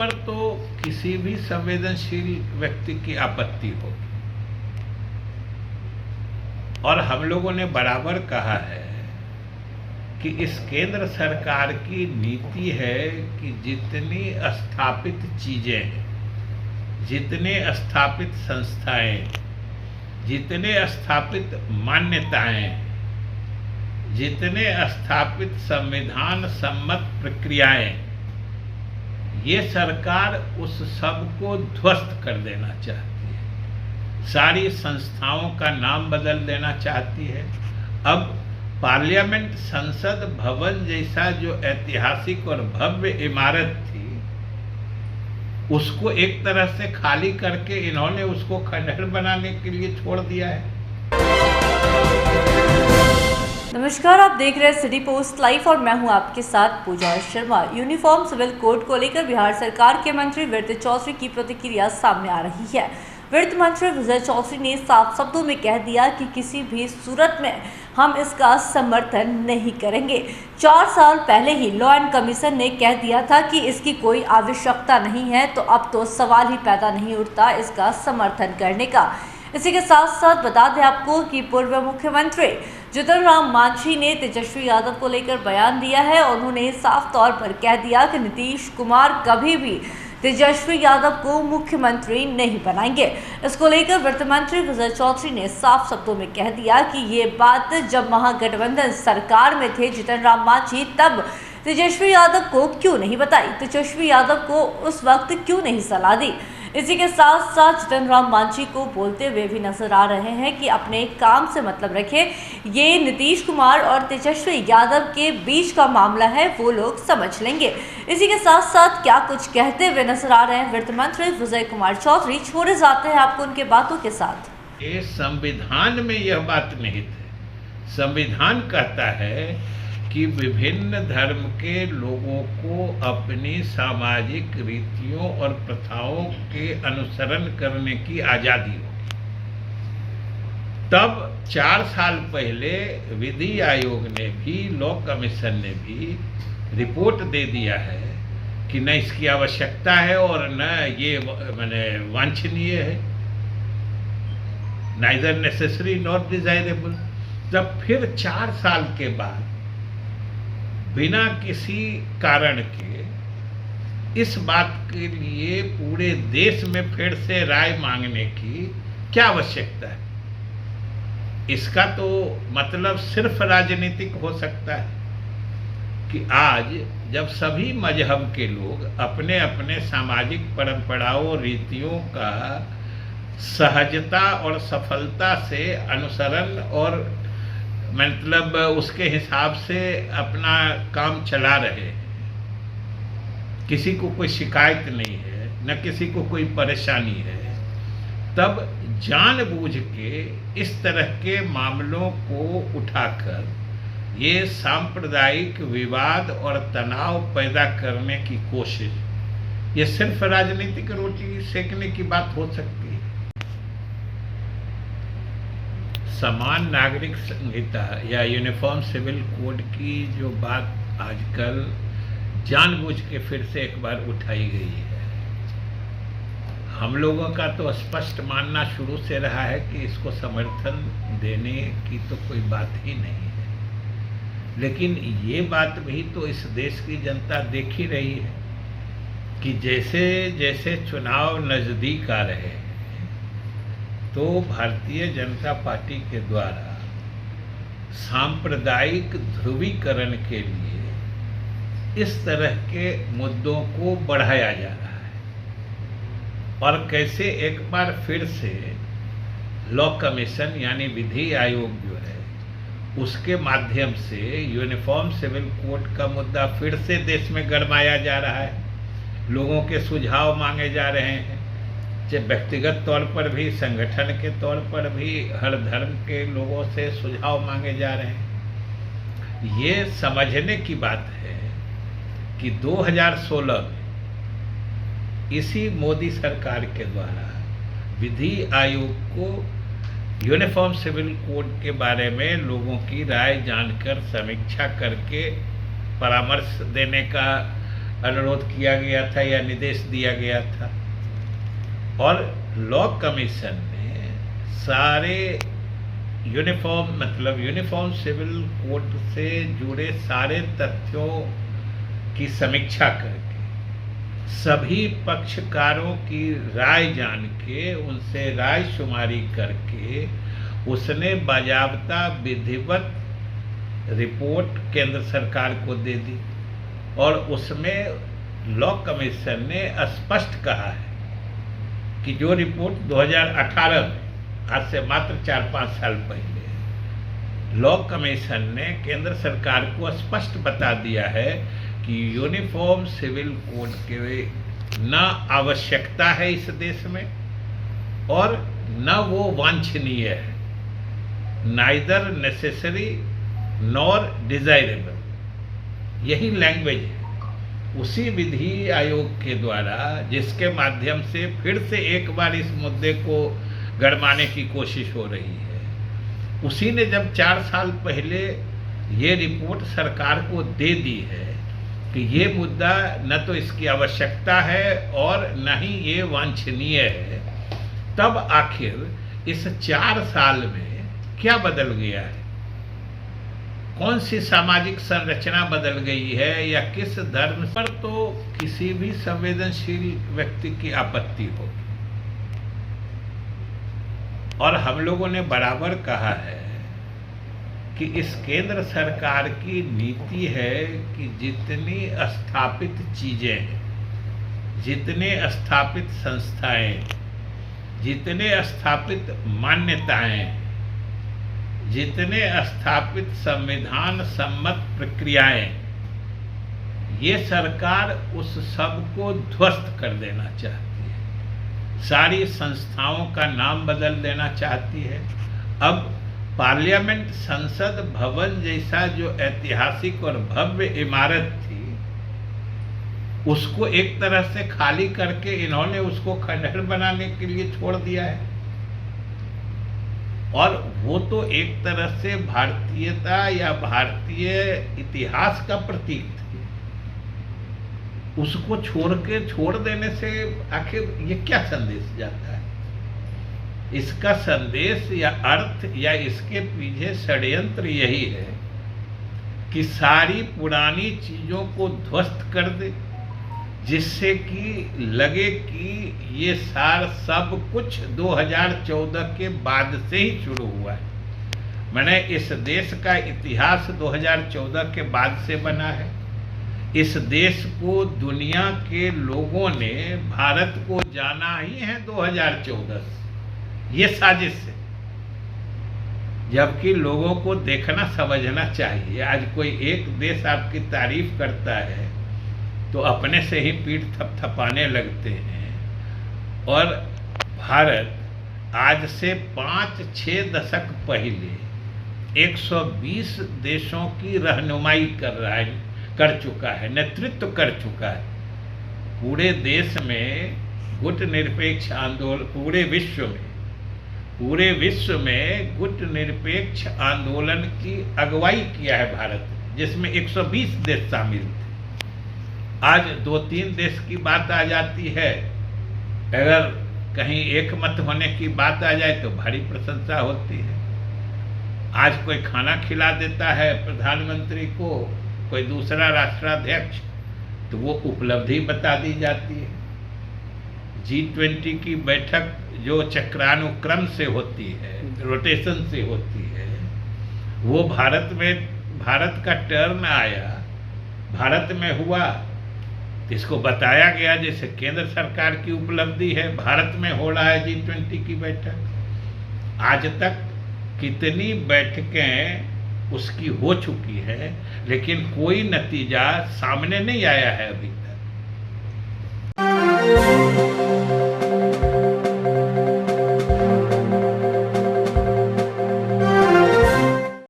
पर तो किसी भी संवेदनशील व्यक्ति की आपत्ति होगी। और हम लोगों ने बराबर कहा है कि इस केंद्र सरकार की नीति है कि जितनी स्थापित चीजें हैं, जितने स्थापित संस्थाएं, जितने स्थापित मान्यताएं, जितने स्थापित संविधान सम्मत प्रक्रियाएं, ये सरकार उस सब को ध्वस्त कर देना चाहती है। सारी संस्थाओं का नाम बदल देना चाहती है। अब पार्लियामेंट संसद भवन जैसा जो ऐतिहासिक और भव्य इमारत थी, उसको एक तरह से खाली करके इन्होंने उसको खंडहर बनाने के लिए छोड़ दिया है। नमस्कार, आप देख रहे हैं सिटी पोस्ट लाइव और मैं हूं आपके साथ पूजा शर्मा। यूनिफॉर्म सिविल कोड को लेकर बिहार सरकार के मंत्री वित्त चौधरी की प्रतिक्रिया सामने आ रही है। वित्त मंत्री विजय चौधरी ने साफ शब्दों में कह दिया कि किसी भी सूरत में हम इसका समर्थन नहीं करेंगे। 4 साल पहले ही लॉ एंड कमीशन ने कह दिया था कि इसकी कोई आवश्यकता नहीं है, तो अब तो सवाल ही पैदा नहीं उठता इसका समर्थन करने का। इसी के साथ साथ बता दें आपको कि पूर्व मुख्यमंत्री जीतन राम मांझी ने तेजस्वी यादव को लेकर बयान दिया है। उन्होंने साफ तौर पर कह दिया कि नीतीश कुमार कभी भी तेजस्वी यादव को मुख्यमंत्री नहीं बनाएंगे। इसको लेकर वित्त मंत्री विजय चौधरी ने साफ शब्दों में कह दिया कि ये बात जब महागठबंधन सरकार में थे जीतन राम मांझी, तब तेजस्वी यादव को क्यों नहीं बताई, तेजस्वी यादव को उस वक्त क्यों नहीं सलाह दी। इसी के साथ साथ जीतन राम मांझी को बोलते हुए भी नजर आ रहे हैं कि अपने काम से मतलब रखें, ये नीतीश कुमार और तेजस्वी यादव के बीच का मामला है, वो लोग समझ लेंगे। इसी के साथ साथ क्या कुछ कहते हुए नजर आ रहे हैं वित्त मंत्री विजय कुमार चौधरी, छोड़े जाते हैं आपको उनके बातों के साथ। ये संविधान में यह बात नहीं थी। संविधान कहता है कि विभिन्न धर्म के लोगों को अपनी सामाजिक रीतियों और प्रथाओं के अनुसरण करने की आजादी होगी। तब 4 साल पहले विधि आयोग ने भी, लॉ कमीशन ने भी रिपोर्ट दे दिया है कि न इसकी आवश्यकता है और न ये वांछनीय है, नाइदर नेसेसरी नॉट डिजायरेबल। जब फिर 4 साल के बाद बिना किसी कारण के इस बात के लिए पूरे देश में फिर से राय मांगने की क्या आवश्यकता है? इसका तो मतलब सिर्फ राजनीतिक हो सकता है कि आज जब सभी मजहब के लोग अपने अपने सामाजिक परंपराओं और रीतियों का सहजता और सफलता से अनुसरण और मतलब उसके हिसाब से अपना काम चला रहे हैं, किसी को कोई शिकायत नहीं है, न किसी को कोई परेशानी है, तब जानबूझ के इस तरह के मामलों को उठाकर ये सांप्रदायिक विवाद और तनाव पैदा करने की कोशिश, ये सिर्फ राजनीतिक रोटी सेकने की बात हो सकती है। समान नागरिक संहिता या यूनिफॉर्म सिविल कोड की जो बात आजकल जानबूझ के फिर से एक बार उठाई गई है, हम लोगों का तो स्पष्ट मानना शुरू से रहा है कि इसको समर्थन देने की तो कोई बात ही नहीं है। लेकिन ये बात भी तो इस देश की जनता देख ही रही है कि जैसे जैसे चुनाव नजदीक आ रहे हैं, तो भारतीय जनता पार्टी के द्वारा सांप्रदायिक ध्रुवीकरण के लिए इस तरह के मुद्दों को बढ़ाया जा रहा है। और कैसे एक बार फिर से लॉ कमीशन यानी विधि आयोग जो है, उसके माध्यम से यूनिफॉर्म सिविल कोड का मुद्दा फिर से देश में गरमाया जा रहा है। लोगों के सुझाव मांगे जा रहे हैं, चाहे व्यक्तिगत तौर पर भी, संगठन के तौर पर भी, हर धर्म के लोगों से सुझाव मांगे जा रहे हैं। ये समझने की बात है कि 2016 में इसी मोदी सरकार के द्वारा विधि आयोग को यूनिफॉर्म सिविल कोड के बारे में लोगों की राय जानकर समीक्षा करके परामर्श देने का अनुरोध किया गया था या निर्देश दिया गया था। और लॉ कमीशन ने सारे यूनिफॉर्म सिविल कोड से जुड़े सारे तथ्यों की समीक्षा करके सभी पक्षकारों की राय जान के उनसे राय शुमारी करके उसने बाजाबता विधिवत रिपोर्ट केंद्र सरकार को दे दी। और उसमें लॉ कमीशन ने स्पष्ट कहा है कि जो रिपोर्ट 2018 में, आज से मात्र 4-5 साल पहले, लॉ कमीशन ने केंद्र सरकार को स्पष्ट बता दिया है कि यूनिफॉर्म सिविल कोड के न आवश्यकता है इस देश में और न वो वांछनीय है, नाइदर नेसेसरी नॉर डिजायरेबल, यही लैंग्वेज है। उसी विधि आयोग के द्वारा जिसके माध्यम से फिर से एक बार इस मुद्दे को गड़माने की कोशिश हो रही है, उसी ने जब 4 साल पहले ये रिपोर्ट सरकार को दे दी है कि ये मुद्दा न तो इसकी आवश्यकता है और न ही ये वांछनीय है, तब आखिर इस 4 साल में क्या बदल गया है? कौन सी सामाजिक संरचना बदल गई है या किस धर्म पर तो किसी भी संवेदनशील व्यक्ति की आपत्ति होगी। और हम लोगों ने बराबर कहा है कि इस केंद्र सरकार की नीति है कि जितनी स्थापित चीजें हैं, जितने स्थापित संस्थाएं, जितने स्थापित मान्यताएं, जितने स्थापित संविधान सम्मत प्रक्रियाएं, ये सरकार उस सब को ध्वस्त कर देना चाहती है। सारी संस्थाओं का नाम बदल देना चाहती है। अब पार्लियामेंट, संसद भवन जैसा जो ऐतिहासिक और भव्य इमारत थी, उसको एक तरह से खाली करके इन्होंने उसको खंडहर बनाने के लिए छोड़ दिया है। और वो तो एक तरह से भारतीयता या भारतीय इतिहास का प्रतीक थी, उसको छोड़ देने से आखिर ये क्या संदेश जाता है? इसका संदेश या अर्थ या इसके पीछे षड्यंत्र यही है कि सारी पुरानी चीजों को ध्वस्त कर दे, जिससे कि लगे कि ये सार सब कुछ 2014 के बाद से ही शुरू हुआ है। मैंने इस देश का इतिहास 2014 के बाद से बना है। इस देश को दुनिया के लोगों ने, भारत को जाना ही है 2014 से, ये साजिश है। जबकि लोगों को देखना समझना चाहिए। आज कोई एक देश आपकी तारीफ करता है तो अपने से ही पीठ थपथपाने लगते हैं। और भारत आज से 5-6 दशक पहले 120 देशों की रहनुमाई कर चुका है, नेतृत्व कर चुका है। पूरे देश में गुटनिरपेक्ष आंदोलन, पूरे विश्व में गुटनिरपेक्ष आंदोलन की अगुवाई किया है भारत, जिसमें 120 देश शामिल थे। आज 2-3 देश की बात आ जाती है, अगर कहीं एक मत होने की बात आ जाए तो भारी प्रशंसा होती है। आज कोई खाना खिला देता है प्रधानमंत्री को कोई दूसरा राष्ट्राध्यक्ष, तो वो उपलब्धि बता दी जाती है। G20 की बैठक जो चक्रानुक्रम से होती है, रोटेशन से होती है, वो भारत का टर्न आया, भारत में हुआ, इसको बताया गया जैसे केंद्र सरकार की उपलब्धि है, भारत में हो रहा है G20 की बैठक। आज तक कितनी बैठकें उसकी हो चुकी है, लेकिन कोई नतीजा सामने नहीं आया है अभी तक।